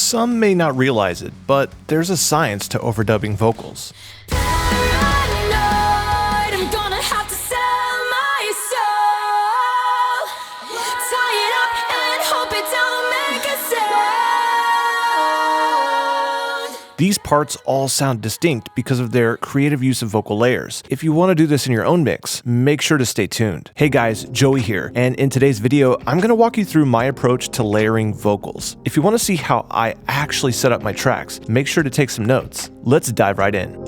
Some may not realize it, but there's a science to overdubbing vocals. These parts all sound distinct because of their creative use of vocal layers. If you want to do this in your own mix, make sure to stay tuned. Hey guys, Joey here, and in today's video, I'm going to walk you through my approach to layering vocals. If you want to see how I actually set up my tracks, make sure to take some notes. Let's dive right in.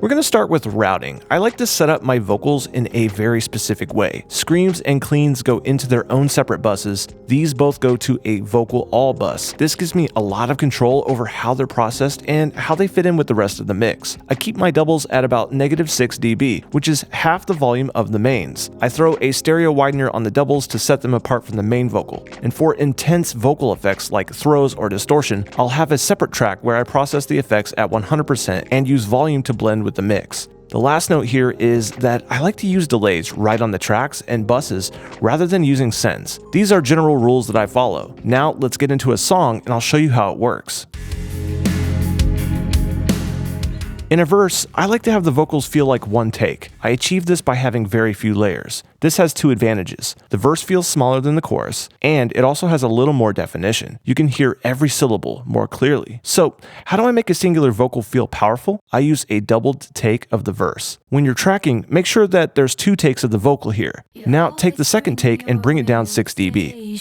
We're going to start with routing. I like to set up my vocals in a very specific way. Screams and cleans go into their own separate buses. These both go to a vocal all bus. This gives me a lot of control over how they're processed and how they fit in with the rest of the mix. I keep my doubles at about -6 dB, which is half the volume of the mains. I throw a stereo widener on the doubles to set them apart from the main vocal. And for intense vocal effects like throws or distortion, I'll have a separate track where I process the effects at 100% and use volume to blend with the mix. The last note here is that I like to use delays right on the tracks and buses rather than using sends. These are general rules that I follow. Now let's get into a song and I'll show you how it works. In a verse, I like to have the vocals feel like one take. I achieve this by having very few layers. This has two advantages. The verse feels smaller than the chorus, and it also has a little more definition. You can hear every syllable more clearly. So, how do I make a singular vocal feel powerful? I use a doubled take of the verse. When you're tracking, make sure that there's 2 takes of the vocal here. Now take the second take and bring it down 6 dB.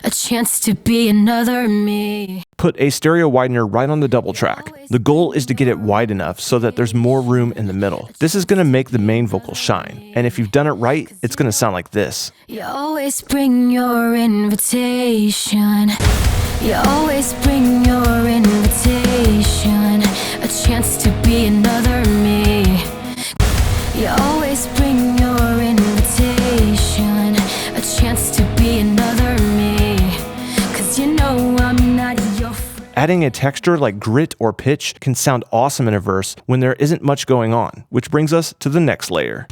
A chance to be another me. Put a stereo widener right on the double track. The goal is to get it wide enough so that there's more room in the middle. This is going to make the main vocal shine. And if you've done it right, it's going to sound like this. You always bring your invitation. You always bring your invitation. A chance to be another me. You always bring your invitation. A chance to be another me. 'Cause you know I'm not your friend. Adding a texture like grit or pitch can sound awesome in a verse when there isn't much going on, which brings us to the next layer.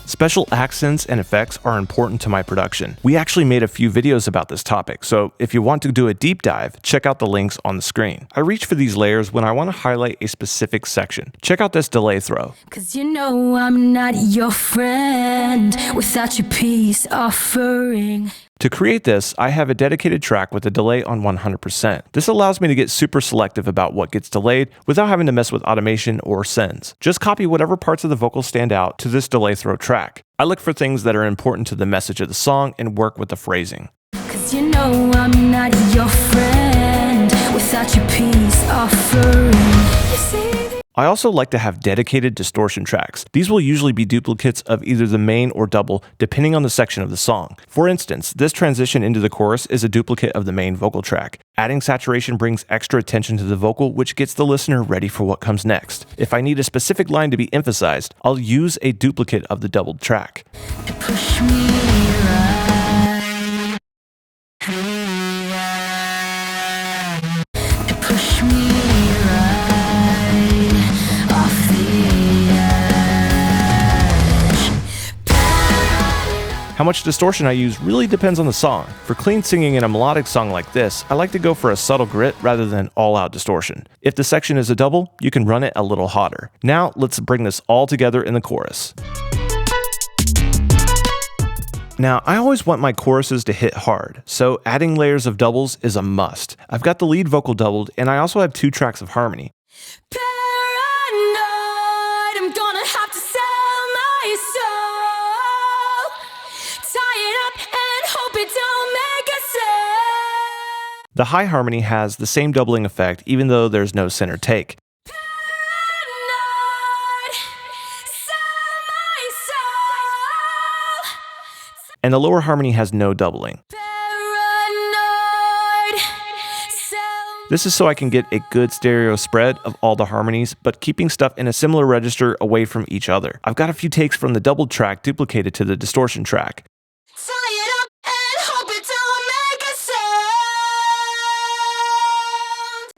Special accents and effects are important to my production. We actually made a few videos about this topic, so if you want to do a deep dive, check out the links on the screen. I reach for these layers when I want to highlight a specific section. Check out this delay throw. 'Cause you know I'm not your friend without your peace offering. To create this, I have a dedicated track with a delay on 100%. This allows me to get super selective about what gets delayed without having to mess with automation or sends. Just copy whatever parts of the vocal stand out to this delay throw track. I look for things that are important to the message of the song and work with the phrasing. 'Cause you know I'm not your friend without your peace offering. You see? I also like to have dedicated distortion tracks. These will usually be duplicates of either the main or double, depending on the section of the song. For instance, this transition into the chorus is a duplicate of the main vocal track. Adding saturation brings extra attention to the vocal, which gets the listener ready for what comes next. If I need a specific line to be emphasized, I'll use a duplicate of the doubled track. To push me right. To push me right off the edge. How much distortion I use really depends on the song. For clean singing in a melodic song like this, I like to go for a subtle grit rather than all-out distortion. If the section is a double, you can run it a little hotter. Now let's bring this all together in the chorus. Now, I always want my choruses to hit hard, so adding layers of doubles is a must. I've got the lead vocal doubled, and I also have 2 tracks of harmony. Paranoid, I'm gonna have to sell my soul. Tie it up and hope it don't make a sound. The high harmony has the same doubling effect, even though there's no center take. And the lower harmony has no doubling. This is so I can get a good stereo spread of all the harmonies, but keeping stuff in a similar register away from each other. I've got a few takes from the doubled track duplicated to the distortion track.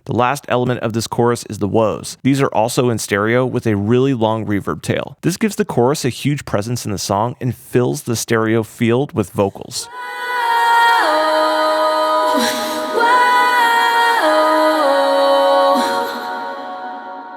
The last element of this chorus is the woes. These are also in stereo with a really long reverb tail. This gives the chorus a huge presence in the song and fills the stereo field with vocals.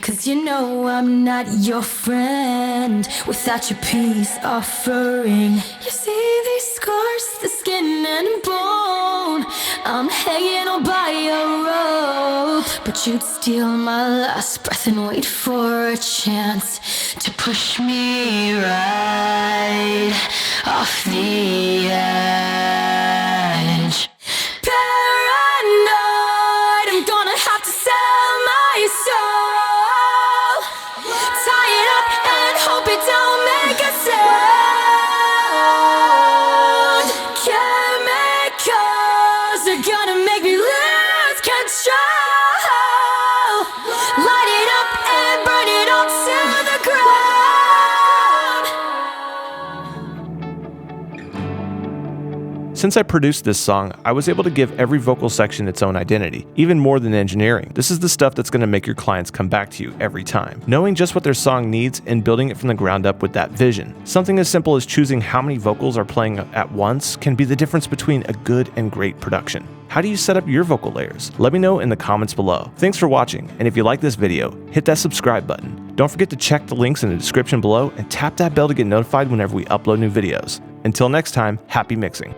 Cause you know I'm not your friend without your peace offering. You see these scars, the skin and bone. I'm hanging on by a rope, but you'd steal my last breath and wait for a chance to push me right off the edge. Paranoid, I'm gonna have to sell my soul. Tie it up and hope it don't make a sound. Chemicals are gonna make me lose control. Light it up and burn it all to the ground. Since I produced this song, I was able to give every vocal section its own identity, even more than engineering. This is the stuff that's going to make your clients come back to you every time. Knowing just what their song needs and building it from the ground up with that vision. Something as simple as choosing how many vocals are playing at once can be the difference between a good and great production. How do you set up your vocal layers? Let me know in the comments below. Thanks for watching, and if you like this video, hit that subscribe button. Don't forget to check the links in the description below and tap that bell to get notified whenever we upload new videos. Until next time, happy mixing.